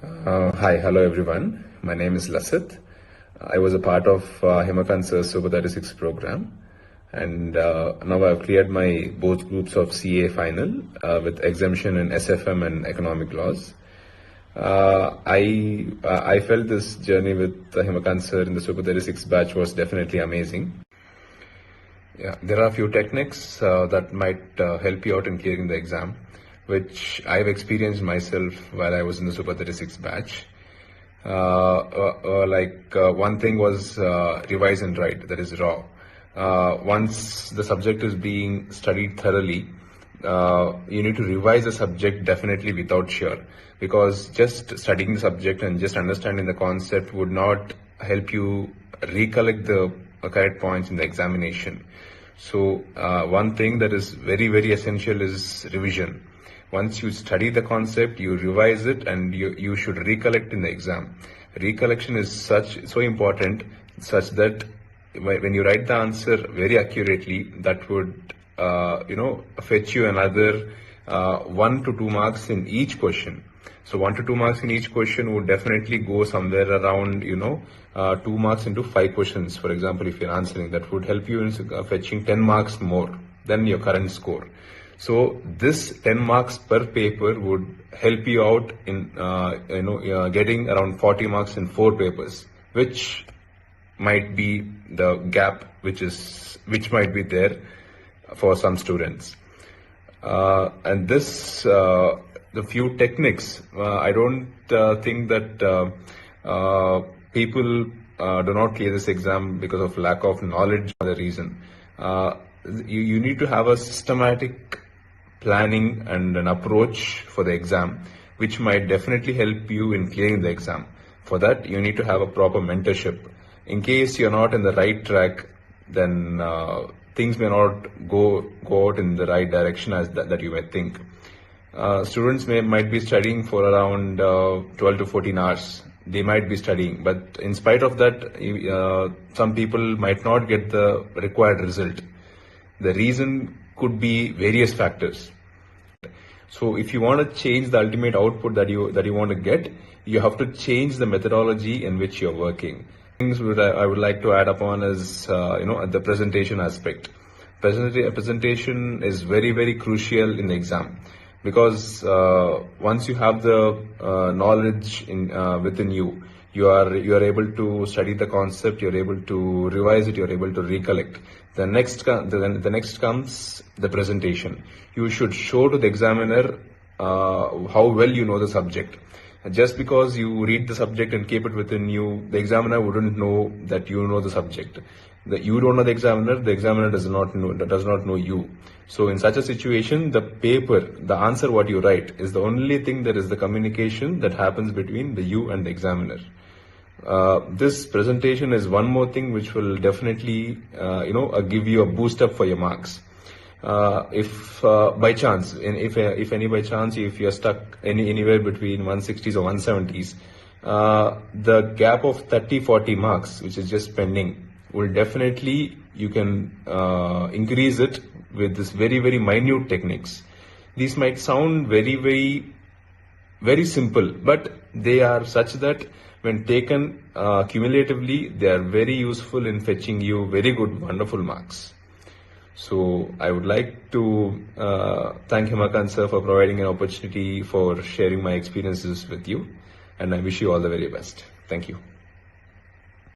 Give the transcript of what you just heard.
Hi, hello everyone. My name is Lasith. I was a part of Himakant Sir's Super 36 program, and now I've cleared my both groups of CA final with exemption in SFM and economic laws. I felt this journey with Himakant Sir in the Super 36 batch was definitely amazing. Yeah, there are a few techniques that might help you out in clearing the exam, which I've experienced myself while I was in the Super 36 batch. One thing was revise and write, that is raw. Once the subject is being studied thoroughly, you need to revise the subject definitely without sure, because just studying the subject and just understanding the concept would not help you recollect the correct points in the examination. So one thing that is very, very essential is revision. Once you study the concept, you revise it, and you should recollect in the exam. Recollection is so important, such that when you write the answer very accurately, that would fetch you another 1 to 2 marks in each question. So 1 to 2 marks in each question would definitely go somewhere around 2 marks into 5 questions. For example, if you're answering, that would help you in fetching 10 marks more than your current score. So this 10 marks per paper would help you out in getting around 40 marks in 4 papers, which might be the gap which might be there for some students. And this the few techniques. I don't think that people do not clear this exam because of lack of knowledge or the reason. You need to have a systematic planning and an approach for the exam, which might definitely help you in clearing the exam. For that, you need to have a proper mentorship. In case you're not in the right track, then things may not go out in the right direction as that you might think. Students might be studying for around 12 to 14 hours. They might be studying, but in spite of that, some people might not get the required result. The reason could be various factors. So if you want to change the ultimate output that you want to get, you have to change the methodology in which you're working. Things I would like to add upon is the presentation aspect. Presentation is very, very crucial in the exam, because once you have the knowledge within you, you are able to study the concept, you're able to revise it, you're able to recollect. The next comes the presentation. You should show to the examiner how well you know the subject. Just because you read the subject and keep it within you, the examiner wouldn't know that you know the subject. That you don't know the examiner does not know you. So in such a situation, the answer what you write is the only thing that is the communication that happens between you and the examiner. This presentation is one more thing which will definitely give you a boost up for your marks. If by chance, if you're stuck anywhere between 160s or 170s, the gap of 30-40 marks, which is just pending, will definitely, you can increase it with this very, very minute techniques. These might sound very, very, very simple, but they are such that when taken cumulatively, they are very useful in fetching you very good, wonderful marks. So I would like to thank Himakant sir for providing an opportunity for sharing my experiences with you, and I wish you all the very best. Thank you.